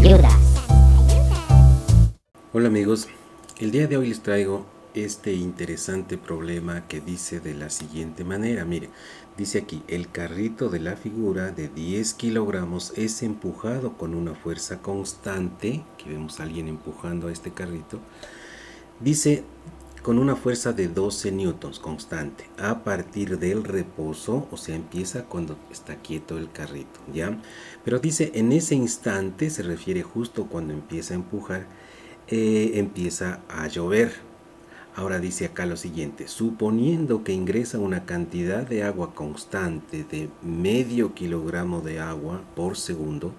ayudas. Hola amigos, el día de hoy les traigo este interesante problema que dice de la siguiente manera. Mire, dice aquí, el carrito de la figura de 10 kilogramos es empujado con una fuerza constante, que vemos a alguien empujando a este carrito, dice con una fuerza de 12 newtons constante a partir del reposo, o sea, empieza cuando está quieto el carrito, ¿ya? Pero dice en ese instante, se refiere justo cuando empieza a empujar, empieza a llover. Ahora dice acá lo siguiente, suponiendo que ingresa una cantidad de agua constante de medio kilogramo de agua por segundo,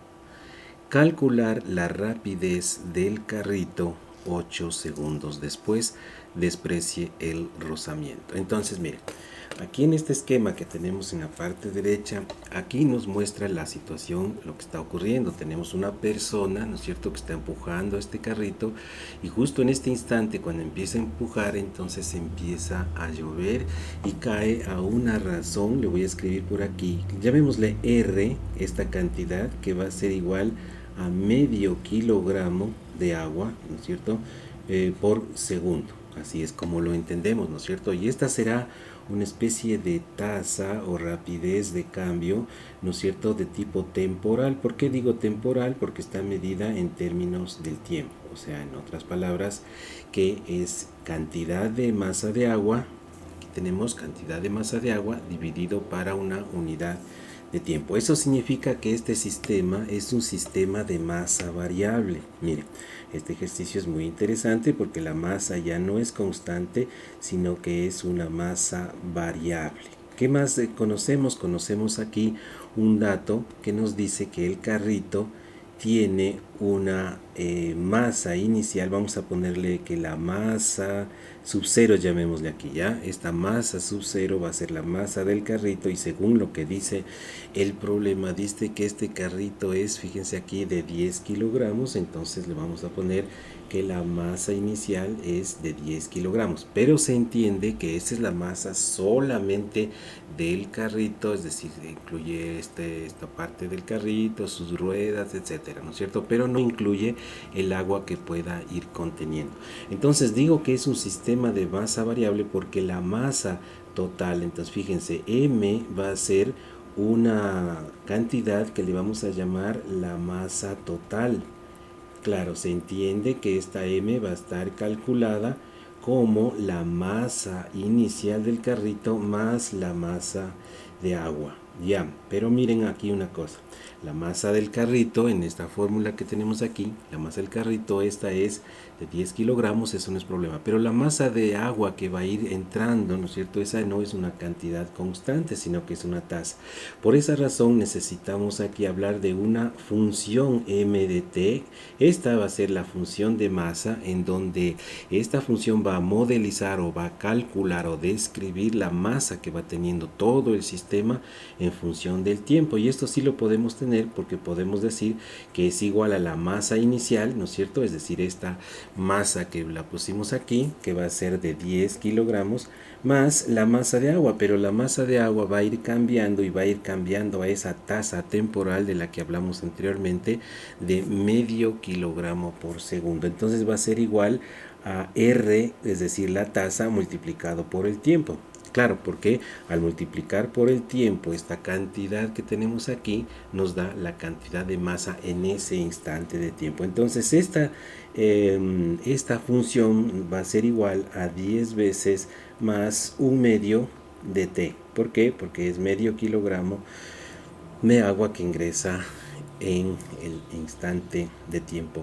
calcular la rapidez del carrito 8 segundos después, desprecie el rozamiento. Entonces, miren, aquí en este esquema que tenemos en la parte derecha, aquí nos muestra la situación, lo que está ocurriendo. Tenemos una persona, ¿no es cierto?, que está empujando este carrito y justo en este instante, cuando empieza a empujar, entonces empieza a llover y cae a una razón, le voy a escribir por aquí, llamémosle R, esta cantidad que va a ser igual a medio kilogramo de agua, ¿no es cierto?, por segundo. Así es como lo entendemos, ¿no es cierto? Y esta será una especie de tasa o rapidez de cambio, ¿no es cierto?, de tipo temporal. ¿Por qué digo temporal? Porque está medida en términos del tiempo. O sea, en otras palabras, que es cantidad de masa de agua. Aquí tenemos cantidad de masa de agua dividido para una unidad de tiempo. Eso significa que este sistema es un sistema de masa variable. Mire, este ejercicio es muy interesante porque la masa ya no es constante, sino que es una masa variable. ¿Qué más conocemos? Conocemos aquí un dato que nos dice que el carrito tiene una masa inicial, vamos a ponerle que la masa sub cero, llamémosle aquí, ya, esta masa sub cero va a ser la masa del carrito y según lo que dice el problema, dice que este carrito es, fíjense aquí, de 10 kilogramos, entonces le vamos a poner que la masa inicial es de 10 kilogramos, pero se entiende que esa es la masa solamente del carrito, es decir, incluye esta parte del carrito, sus ruedas, etcétera, ¿no es cierto? Pero no incluye el agua que pueda ir conteniendo. Entonces digo que es un sistema de masa variable porque la masa total, entonces fíjense, M va a ser una cantidad que le vamos a llamar la masa total. Claro, se entiende que esta M va a estar calculada como la masa inicial del carrito más la masa de agua. Ya, pero miren aquí una cosa. La masa del carrito, en esta fórmula que tenemos aquí, la masa del carrito, esta es de 10 kilogramos, eso no es problema. Pero la masa de agua que va a ir entrando, ¿no es cierto? Esa no es una cantidad constante, sino que es una tasa. Por esa razón necesitamos aquí hablar de una función m de t. Esta va a ser la función de masa, en donde esta función va a modelizar o va a calcular o describir la masa que va teniendo todo el sistema en función del tiempo. Y esto sí lo podemos tener porque podemos decir que es igual a la masa inicial, ¿no es cierto? Es decir, esta masa que la pusimos aquí, que va a ser de 10 kilogramos, más la masa de agua, pero la masa de agua va a ir cambiando y va a ir cambiando a esa tasa temporal de la que hablamos anteriormente, de medio kilogramo por segundo. Entonces va a ser igual a R, es decir, la tasa multiplicado por el tiempo. Claro, porque al multiplicar por el tiempo esta cantidad que tenemos aquí nos da la cantidad de masa en ese instante de tiempo. Entonces esta función va a ser igual a 10 veces más un medio de t. ¿Por qué? Porque es medio kilogramo de agua que ingresa en el instante de tiempo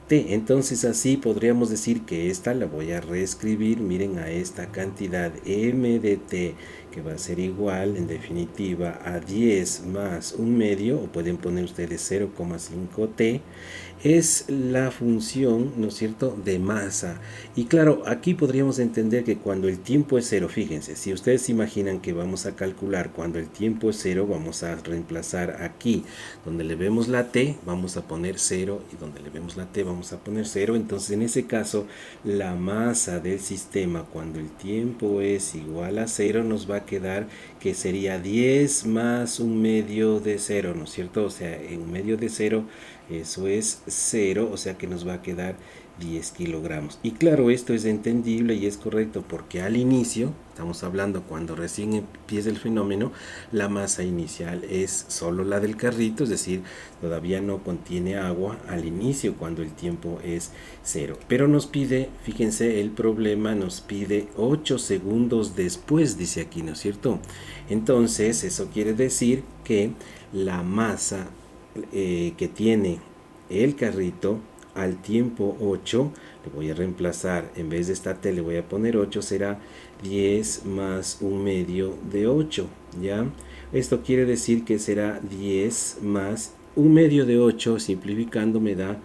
t. Entonces así podríamos decir que esta la voy a reescribir, miren, a esta cantidad m de t, que va a ser igual en definitiva a 10 más un medio, o pueden poner ustedes 0,5t, es la función, ¿no es cierto?, de masa. Y claro, aquí podríamos entender que cuando el tiempo es cero, fíjense, si ustedes imaginan que vamos a calcular cuando el tiempo es cero, vamos a reemplazar aquí, donde le vemos la t, vamos a poner 0, y donde le vemos la t, vamos a poner 0. Entonces, en ese caso, la masa del sistema, cuando el tiempo es igual a 0, nos va a a quedar que sería 10 más un medio de 0, ¿no es cierto? O sea, en un medio de 0, eso es 0, o sea que nos va a quedar 10 kilogramos. Y claro, esto es entendible y es correcto porque al inicio, estamos hablando cuando recién empieza el fenómeno, la masa inicial es solo la del carrito, es decir, todavía no contiene agua al inicio cuando el tiempo es 0. Pero nos pide, fíjense, el problema nos pide 8 segundos después, dice aquí, ¿no es cierto? Entonces, eso quiere decir que la masa que tiene el carrito al tiempo 8, le voy a reemplazar, en vez de esta T le voy a poner 8, será 10 más un medio de 8, ¿ya? Esto quiere decir que será 10 más un medio de 8, simplificando me da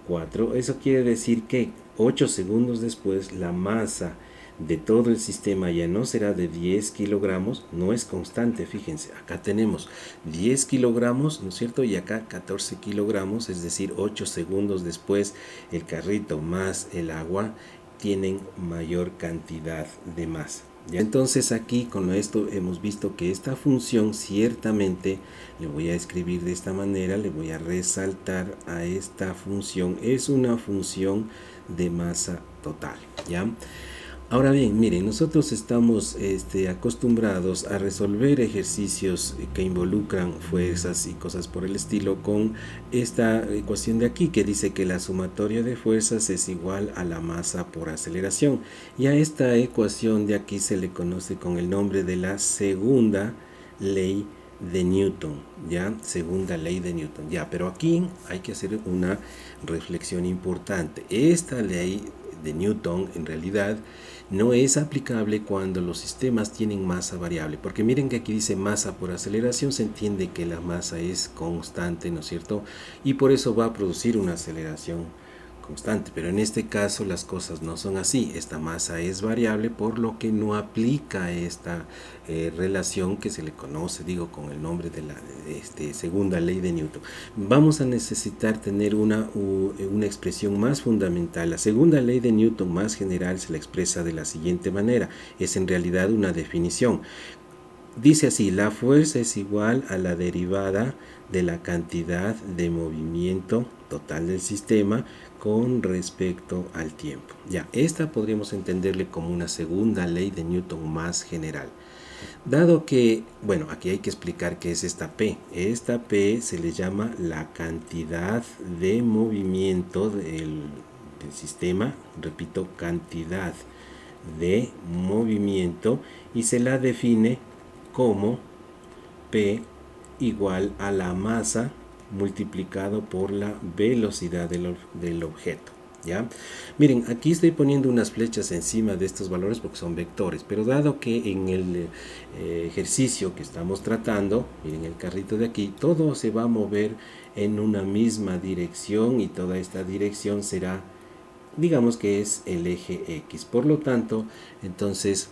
4. Eso quiere decir que 8 segundos después la masa de todo el sistema ya no será de 10 kilogramos, no es constante, fíjense, acá tenemos 10 kilogramos, ¿no es cierto? Y acá 14 kilogramos, es decir, 8 segundos después el carrito más el agua tienen mayor cantidad de masa. ¿Ya? Entonces aquí con esto hemos visto que esta función ciertamente, le voy a escribir de esta manera, le voy a resaltar a esta función, es una función de masa total, ¿ya? Ahora bien, miren, nosotros estamos acostumbrados a resolver ejercicios que involucran fuerzas y cosas por el estilo con esta ecuación de aquí que dice que la sumatoria de fuerzas es igual a la masa por aceleración. Y a esta ecuación de aquí se le conoce con el nombre de la segunda ley de Newton, ya, segunda ley de Newton, ya, pero aquí hay que hacer una reflexión importante. Esta ley de Newton en realidad no es aplicable cuando los sistemas tienen masa variable, porque miren que aquí dice masa por aceleración, se entiende que la masa es constante, ¿no es cierto? Y por eso va a producir una aceleración constante, pero en este caso las cosas no son así. Esta masa es variable, por lo que no aplica esta relación que se le conoce, digo, con el nombre de la segunda ley de Newton. Vamos a necesitar tener una expresión más fundamental. La segunda ley de Newton más general se la expresa de la siguiente manera, es en realidad una definición. Dice así: la fuerza es igual a la derivada de la cantidad de movimiento total del sistema con respecto al tiempo. Ya, esta podríamos entenderle como una segunda ley de Newton más general. Dado que, bueno, aquí hay que explicar qué es esta P. Esta P se le llama la cantidad de movimiento del sistema, repito, cantidad de movimiento, y se la define como P igual a la masa multiplicado por la velocidad del objeto. ¿Ya? Miren, aquí estoy poniendo unas flechas encima de estos valores porque son vectores, pero dado que en el ejercicio que estamos tratando, miren el carrito de aquí, todo se va a mover en una misma dirección y toda esta dirección será, digamos que es el eje X. Por lo tanto, entonces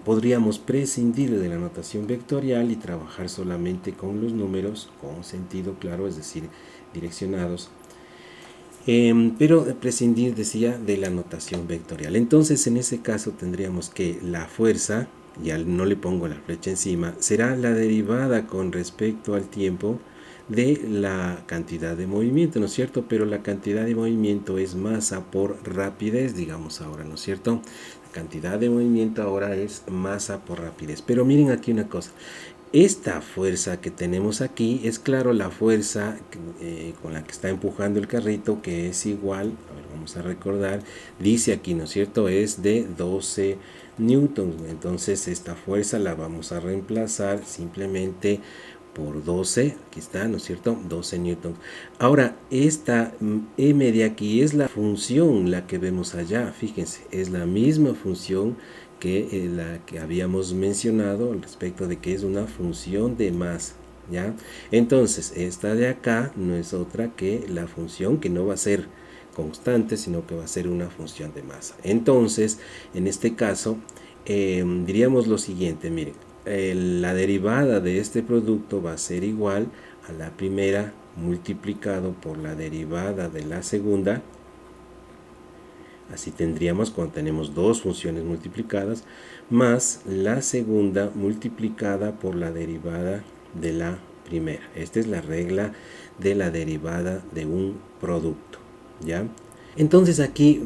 podríamos prescindir de la notación vectorial y trabajar solamente con los números con sentido claro, es decir, direccionados. Pero prescindir, decía, de la notación vectorial. Entonces, en ese caso tendríamos que la fuerza, ya no le pongo la flecha encima, será la derivada con respecto al tiempo de la cantidad de movimiento, ¿no es cierto? Pero la cantidad de movimiento es masa por rapidez, digamos ahora, ¿no es cierto? La cantidad de movimiento ahora es masa por rapidez. Pero miren aquí una cosa. Esta fuerza que tenemos aquí es, claro, la fuerza con la que está empujando el carrito, que es igual, a ver, vamos a recordar, dice aquí, ¿no es cierto?, es de 12 newtons. Entonces esta fuerza la vamos a reemplazar simplemente por 12, aquí está, ¿no es cierto?, 12 newtons. Ahora, esta m de aquí es la función, la que vemos allá, fíjense, es la misma función que la que habíamos mencionado al respecto de que es una función de masa, ¿ya? Entonces, esta de acá no es otra que la función que no va a ser constante, sino que va a ser una función de masa. Entonces, en este caso, diríamos lo siguiente, miren, la derivada de este producto va a ser igual a la primera multiplicado por la derivada de la segunda Así tendríamos cuando tenemos dos funciones multiplicadas más la segunda multiplicada por la derivada de la primera. Esta es la regla de la derivada de un producto, ¿ya? Entonces aquí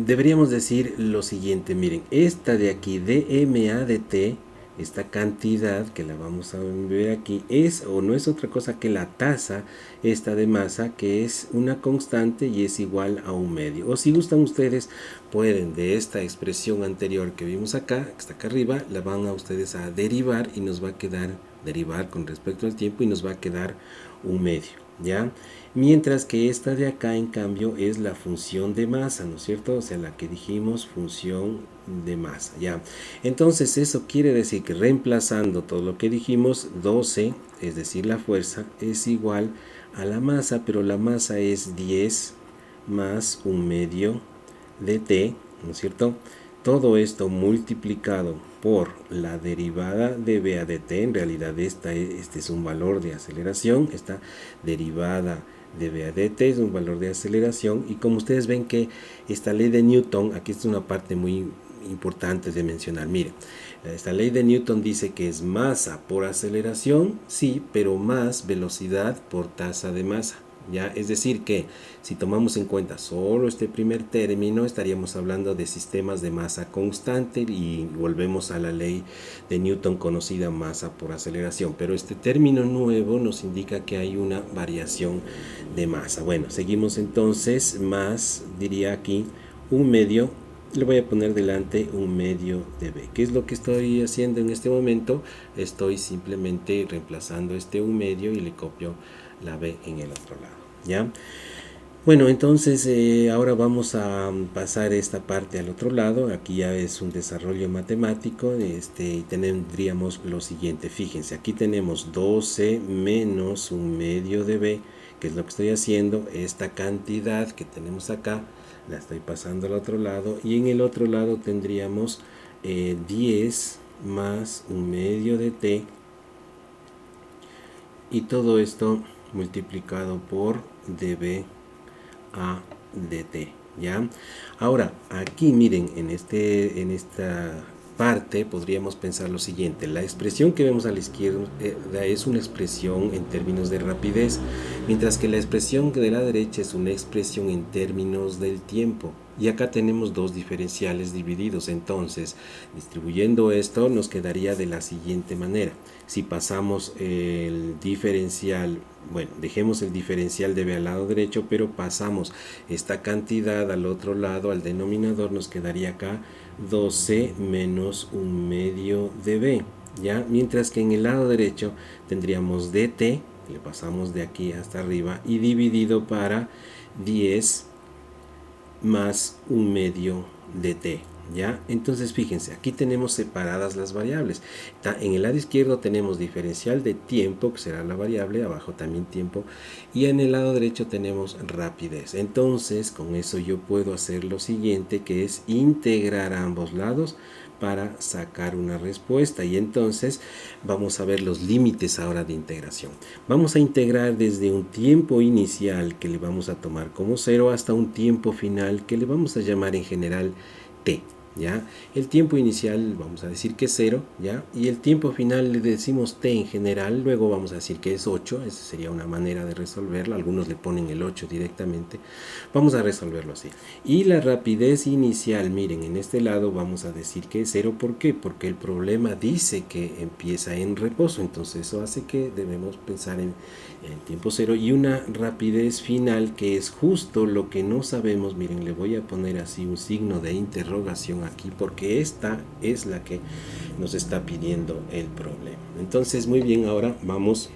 deberíamos decir lo siguiente, miren, esta de aquí, dma de t, esta cantidad que la vamos a ver aquí, es o no es otra cosa que la tasa esta de masa, que es una constante y es igual a un medio. O si gustan ustedes, pueden de esta expresión anterior que vimos acá, que está acá arriba, la van a ustedes a derivar y nos va a quedar, derivar con respecto al tiempo y nos va a quedar un medio. ¿Ya? Mientras que esta de acá en cambio es la función de masa, ¿no es cierto? O sea, la que dijimos función de masa, ¿ya? Entonces eso quiere decir que reemplazando todo lo que dijimos, 12, es decir, la fuerza, es igual a la masa, pero la masa es 10 más un medio de t, ¿no es cierto? Todo esto multiplicado por la derivada de b a de t, en realidad este es un valor de aceleración, esta derivada de b a de t es un valor de aceleración, y como ustedes ven que esta ley de Newton, aquí es una parte muy importante de mencionar, miren, esta ley de Newton dice que es masa por aceleración, sí, pero más velocidad por tasa de masa. ¿Ya? Es decir que si tomamos en cuenta solo este primer término, estaríamos hablando de sistemas de masa constante y volvemos a la ley de Newton conocida, masa por aceleración. Pero este término nuevo nos indica que hay una variación de masa. Bueno, seguimos entonces, más diría aquí un medio, le voy a poner delante un medio de b. ¿Qué es lo que estoy haciendo en este momento? Estoy simplemente reemplazando este un medio y le copio la b en el otro lado, ¿ya? Bueno, entonces ahora vamos a pasar esta parte al otro lado. Aquí ya es un desarrollo matemático, y tendríamos lo siguiente. Fíjense, aquí tenemos 12 menos un medio de b, que es lo que estoy haciendo. Esta cantidad que tenemos acá la estoy pasando al otro lado, y en el otro lado tendríamos 10 más un medio de t, y todo esto multiplicado por db a dt, ¿ya? Ahora, aquí miren, en esta parte podríamos pensar lo siguiente: la expresión que vemos a la izquierda es una expresión en términos de rapidez, mientras que la expresión de la derecha es una expresión en términos del tiempo. Y acá tenemos dos diferenciales divididos. Entonces, distribuyendo esto, nos quedaría de la siguiente manera. Si pasamos el diferencial, bueno, dejemos el diferencial de b al lado derecho, pero pasamos esta cantidad al otro lado, al denominador, nos quedaría acá 12 menos un medio de b, ¿ya? Mientras que en el lado derecho tendríamos dt, le pasamos de aquí hasta arriba, y dividido para 10 más un medio de t, ¿ya? Entonces fíjense, aquí tenemos separadas las variables. En el lado izquierdo tenemos diferencial de tiempo, que será la variable, abajo también tiempo, y en el lado derecho tenemos rapidez. Entonces con eso yo puedo hacer lo siguiente, que es integrar a ambos lados para sacar una respuesta, y entonces vamos a ver los límites ahora de integración. Vamos a integrar desde un tiempo inicial que le vamos a tomar como 0 hasta un tiempo final que le vamos a llamar en general t, ¿ya? El tiempo inicial vamos a decir que es 0, ¿ya? Y el tiempo final le decimos t en general, luego vamos a decir que es 8, esa sería una manera de resolverlo, algunos le ponen el 8 directamente, vamos a resolverlo así. Y la rapidez inicial, miren, en este lado vamos a decir que es 0, ¿por qué? Porque el problema dice que empieza en reposo, entonces eso hace que debemos pensar en el tiempo 0, y una rapidez final que es justo lo que no sabemos. Miren, le voy a poner así un signo de interrogación aquí, porque esta es la que nos está pidiendo el problema. Entonces, muy bien, ahora vamos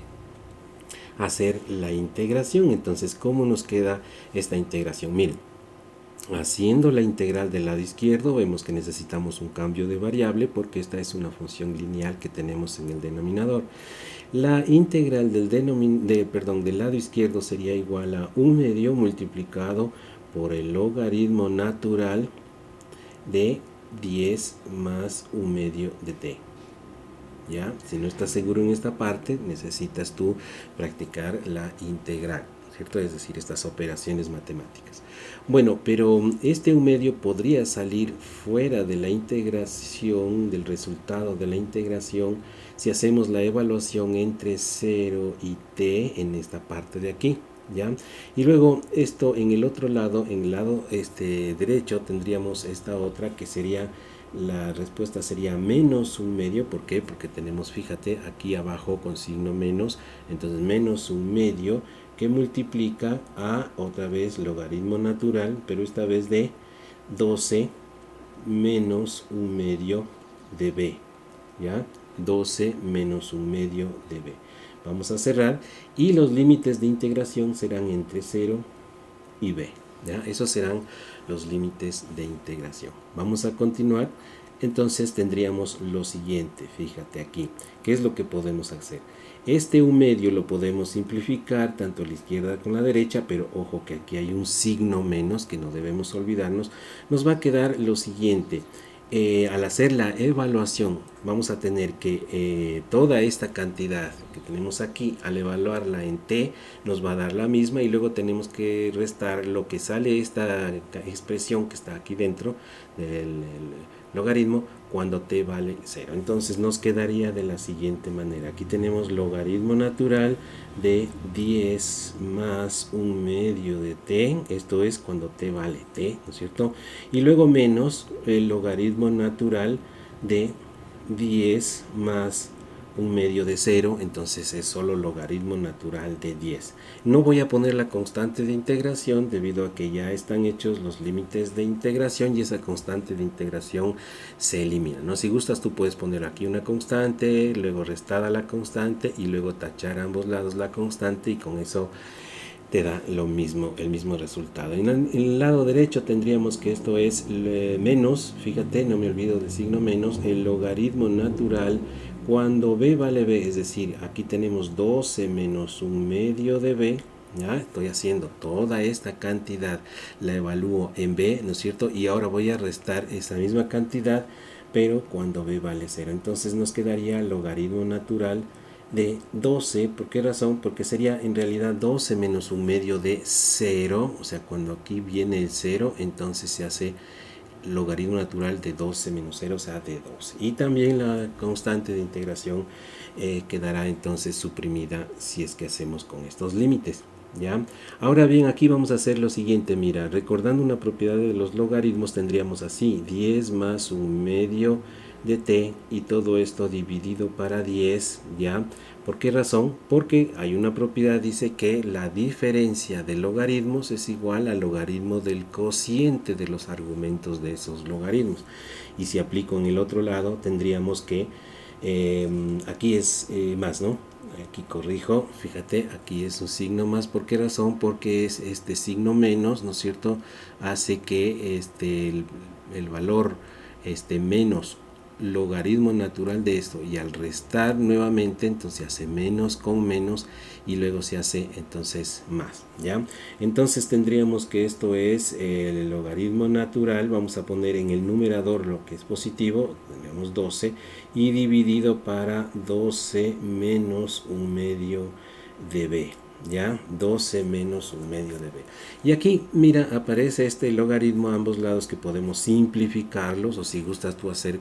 a hacer la integración. Entonces, ¿cómo nos queda esta integración? Miren, haciendo la integral del lado izquierdo, vemos que necesitamos un cambio de variable porque esta es una función lineal que tenemos en el denominador. La integral del lado izquierdo sería igual a 1 medio multiplicado por el logaritmo natural de 10 más 1 medio de t. ¿Ya? Si no estás seguro en esta parte, necesitas tú practicar la integral. ¿cierto? Es decir, estas operaciones matemáticas. Bueno, pero este 1/2 podría salir fuera de la integración, del resultado de la integración, si hacemos la evaluación entre 0 y t en esta parte de aquí. ¿Ya? Y luego esto en el otro lado, en el lado derecho, tendríamos esta otra que sería, la respuesta sería menos 1/2. ¿Por qué? Porque tenemos, fíjate, aquí abajo con signo menos, entonces menos 1/2 que multiplica a otra vez logaritmo natural, pero esta vez de 12 menos 1/2 de b. ¿Ya? 12 menos 1/2 de b. Vamos a cerrar y los límites de integración serán entre 0 y b. ¿Ya? Esos serán los límites de integración. Vamos a continuar. Entonces tendríamos lo siguiente, fíjate aquí, ¿qué es lo que podemos hacer? Este 1/2 lo podemos simplificar tanto a la izquierda como a la derecha, pero ojo que aquí hay un signo menos que no debemos olvidarnos. Nos va a quedar lo siguiente. Al hacer la evaluación vamos a tener que toda esta cantidad que tenemos aquí, al evaluarla en t, nos va a dar la misma, y luego tenemos que restar lo que sale esta expresión que está aquí dentro del logaritmo cuando t vale 0. Entonces nos quedaría de la siguiente manera. Aquí tenemos logaritmo natural de 10 más 1/2 de t, esto es cuando t vale t, ¿no es cierto? Y luego menos el logaritmo natural de 10 más 1/2 de 0, entonces es solo logaritmo natural de 10. No voy a poner la constante de integración debido a que ya están hechos los límites de integración y esa constante de integración se elimina, ¿no? Si gustas tú puedes poner aquí una constante, luego restada la constante y luego tachar a ambos lados la constante, y con eso te da lo mismo, el mismo resultado. En el lado derecho tendríamos que esto es menos, fíjate, no me olvido del signo menos, el logaritmo natural cuando b vale b, es decir, aquí tenemos 12 menos 1/2 de b. Ya estoy haciendo toda esta cantidad, la evalúo en b, ¿no es cierto? Y ahora voy a restar esa misma cantidad, pero cuando b vale 0. Entonces nos quedaría logaritmo natural de 12. ¿Por qué razón? Porque sería en realidad 12 menos 1/2 de 0. O sea, cuando aquí viene el 0, entonces se hace logaritmo natural de 12 menos 0, o sea, de 12. Y también la constante de integración quedará entonces suprimida si es que hacemos con estos límites. ¿Ya? Ahora bien, aquí vamos a hacer lo siguiente. Mira, recordando una propiedad de los logaritmos, tendríamos así: 10 más 1/2 de t, y todo esto dividido para 10. ¿Ya? ¿Por qué razón? Porque hay una propiedad, dice que la diferencia de logaritmos es igual al logaritmo del cociente de los argumentos de esos logaritmos. Y si aplico en el otro lado, tendríamos que aquí es más, ¿no? Aquí corrijo, fíjate, aquí es un signo más. ¿Por qué razón? Porque es este signo menos, ¿no es cierto? Hace que el valor menos logaritmo natural de esto, y al restar nuevamente entonces se hace menos con menos y luego se hace entonces más. ¿Ya? Entonces tendríamos que esto es el logaritmo natural, vamos a poner en el numerador lo que es positivo, tenemos 12, y dividido para 12 menos 1/2 de b. ¿Ya? 12 menos 1/2 de b. Y aquí, mira, aparece este logaritmo a ambos lados que podemos simplificarlos, o si gustas tú hacer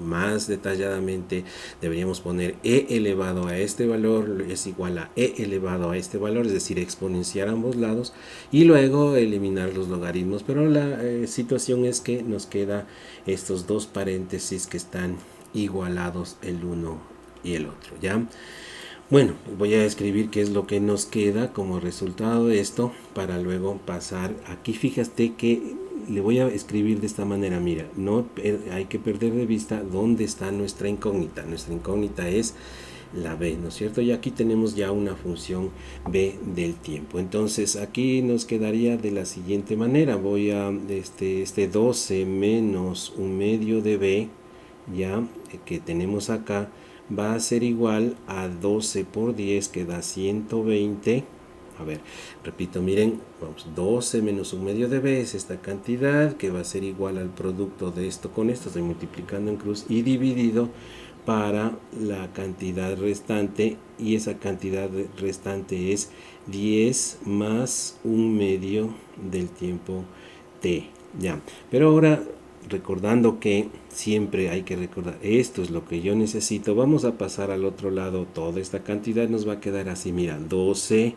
más detalladamente, deberíamos poner e elevado a este valor es igual a e elevado a este valor, es decir, exponenciar ambos lados y luego eliminar los logaritmos. Pero la situación es que nos queda estos dos paréntesis que están igualados el uno y el otro. ¿Ya? Bueno, voy a escribir qué es lo que nos queda como resultado de esto para luego pasar. Aquí fíjate que le voy a escribir de esta manera. Mira, no hay que perder de vista dónde está nuestra incógnita. Nuestra incógnita es la b, ¿no es cierto? Y aquí tenemos ya una función b del tiempo. Entonces aquí nos quedaría de la siguiente manera. Voy a este 12 menos 1/2 de b, ya que tenemos acá, va a ser igual a 12 por 10, que da 120. A ver, repito, miren, vamos, 12 menos 1/2 de b es esta cantidad, que va a ser igual al producto de esto con esto, estoy multiplicando en cruz, y dividido para la cantidad restante, y esa cantidad restante es 10 más un medio del tiempo t. Ya, pero ahora, recordando que siempre hay que recordar, esto es lo que yo necesito, vamos a pasar al otro lado. Toda esta cantidad nos va a quedar así, mira, 12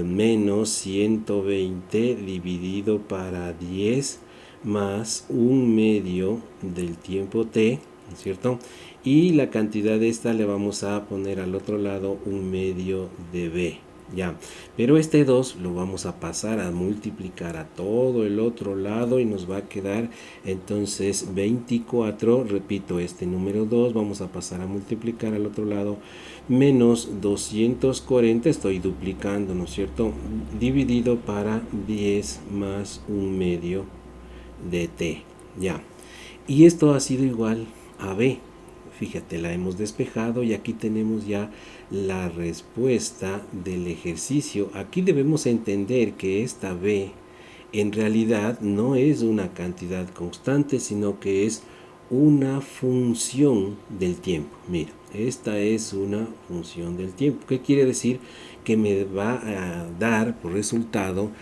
menos 120 dividido para 10 más un medio del tiempo t, ¿no es cierto? Y la cantidad de esta le vamos a poner al otro lado un medio de b. Ya, pero este 2 lo vamos a pasar a multiplicar a todo el otro lado y nos va a quedar entonces 24, repito, este número 2 vamos a pasar a multiplicar al otro lado, menos 240, estoy duplicando, ¿no es cierto? Dividido para 10 más un medio de t, ya. Y esto ha sido igual a b. Fíjate, la hemos despejado y aquí tenemos ya la respuesta del ejercicio. Aquí debemos entender que esta b en realidad no es una cantidad constante, sino que es una función del tiempo. Mira, esta es una función del tiempo. ¿Qué quiere decir? Que me va a dar por resultado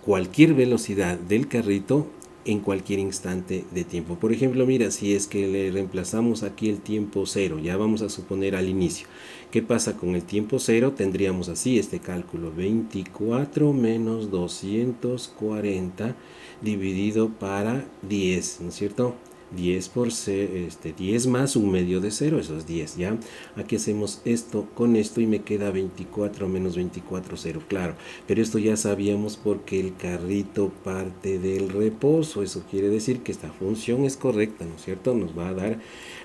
cualquier velocidad del carrito en cualquier instante de tiempo. Por ejemplo, mira, si es que le reemplazamos aquí el tiempo cero, ya vamos a suponer al inicio. ¿Qué pasa con el tiempo cero? Tendríamos así este cálculo: 24 menos 240 dividido para 10, ¿no es cierto? 10 por 10 más un medio de 0, eso es 10, ¿ya? Aquí hacemos esto con esto y me queda 24 menos 24, 0, claro. Pero esto ya sabíamos porque el carrito parte del reposo. Eso quiere decir que esta función es correcta, ¿no es cierto? Nos va a dar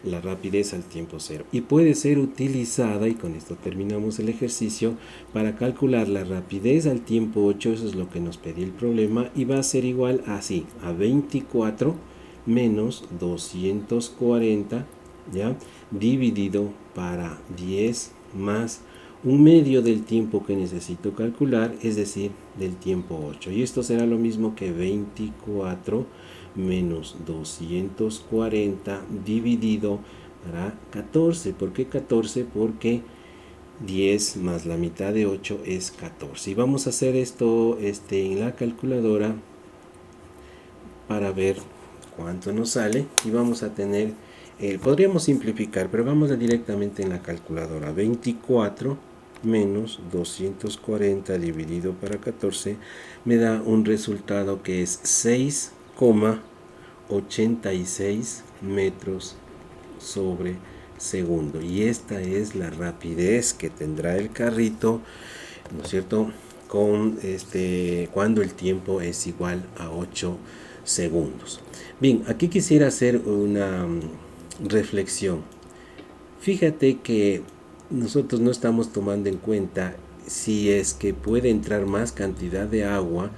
la rapidez al tiempo cero. Y puede ser utilizada, y con esto terminamos el ejercicio, para calcular la rapidez al tiempo 8, eso es lo que nos pedía el problema, y va a ser igual así, a 24 menos 240, ¿ya? Dividido para 10 más un medio del tiempo que necesito calcular, es decir, del tiempo 8. Y esto será lo mismo que 24 menos 240 dividido para 14. ¿Por qué 14? Porque 10 más la mitad de 8 es 14. Y vamos a hacer esto en la calculadora para ver cuánto nos sale, y vamos a tener, podríamos simplificar, pero vamos directamente en la calculadora. 24 menos 240 dividido para 14 me da un resultado que es 6,86 metros sobre segundo, y esta es la rapidez que tendrá el carrito, ¿no es cierto?, con cuando el tiempo es igual a 8 segundos. Bien, aquí quisiera hacer una reflexión. Fíjate que nosotros no estamos tomando en cuenta si es que puede entrar más cantidad de agua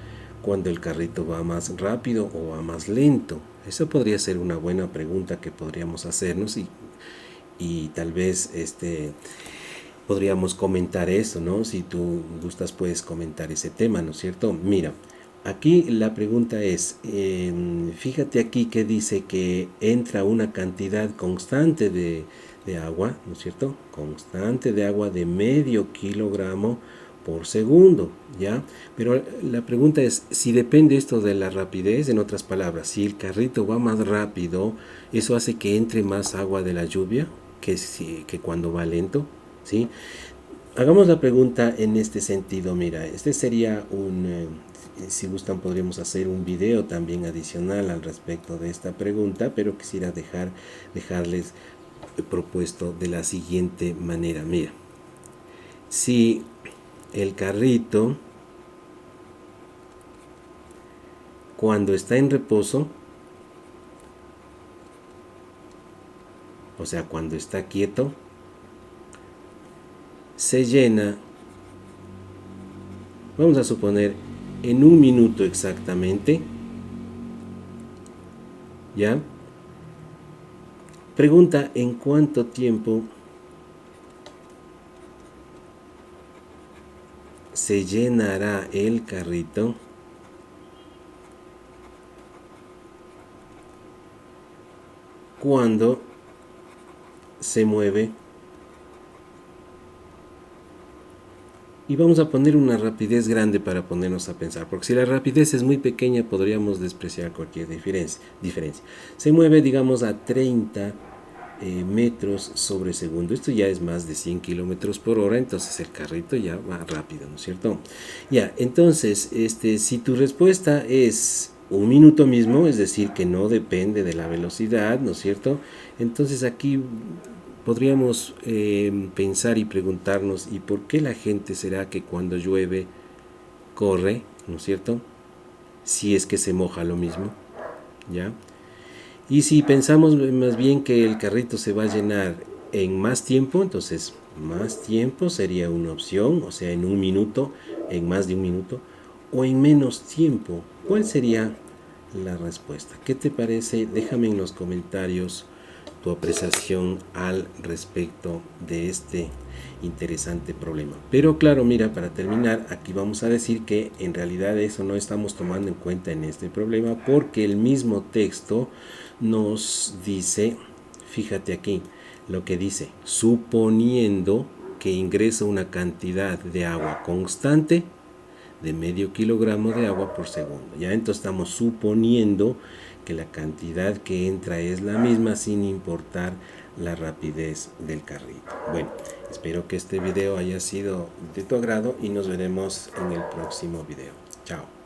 cuando el carrito va más rápido o va más lento. Esa podría ser una buena pregunta que podríamos hacernos, y tal vez podríamos comentar eso, ¿no? Si tú gustas, puedes comentar ese tema, ¿no es cierto? Mira, aquí la pregunta es, fíjate aquí que dice que entra una cantidad constante de agua, ¿no es cierto? Constante de agua de medio kilogramo por segundo, ¿ya? Pero la pregunta es, si depende esto de la rapidez, en otras palabras, si el carrito va más rápido, ¿eso hace que entre más agua de la lluvia que cuando va lento? ¿Sí? Hagamos la pregunta en este sentido. Mira, este sería si gustan podríamos hacer un video también adicional al respecto de esta pregunta, pero quisiera dejarles propuesto de la siguiente manera. Mira, si el carrito cuando está en reposo, o sea, cuando está quieto, se llena, vamos a suponer, en un minuto exactamente, ¿ya? Pregunta en cuánto tiempo se llenará el carrito cuando se mueve. Y vamos a poner una rapidez grande para ponernos a pensar, porque si la rapidez es muy pequeña podríamos despreciar cualquier diferencia. Se mueve, digamos, a 30 metros sobre segundo. Esto ya es más de 100 kilómetros por hora, entonces el carrito ya va rápido, ¿no es cierto? Ya, entonces, si tu respuesta es un minuto mismo, es decir, que no depende de la velocidad, ¿no es cierto? Entonces aquí podríamos pensar y preguntarnos, ¿y por qué la gente será que cuando llueve corre, ¿no es cierto? Si es que se moja lo mismo, ¿ya? Y si pensamos más bien que el carrito se va a llenar en más tiempo, entonces más tiempo sería una opción, o sea, en un minuto, en más de un minuto, o en menos tiempo. ¿Cuál sería la respuesta? ¿Qué te parece? Déjame en los comentarios tu apreciación al respecto de este interesante problema. Pero claro, mira, para terminar, aquí vamos a decir que en realidad eso no estamos tomando en cuenta en este problema porque el mismo texto nos dice, fíjate aquí, lo que dice, suponiendo que ingresa una cantidad de agua constante de medio kilogramo de agua por segundo. Ya entonces estamos suponiendo que la cantidad que entra es la misma sin importar la rapidez del carrito. Bueno, espero que este video haya sido de tu agrado y nos veremos en el próximo video. Chao.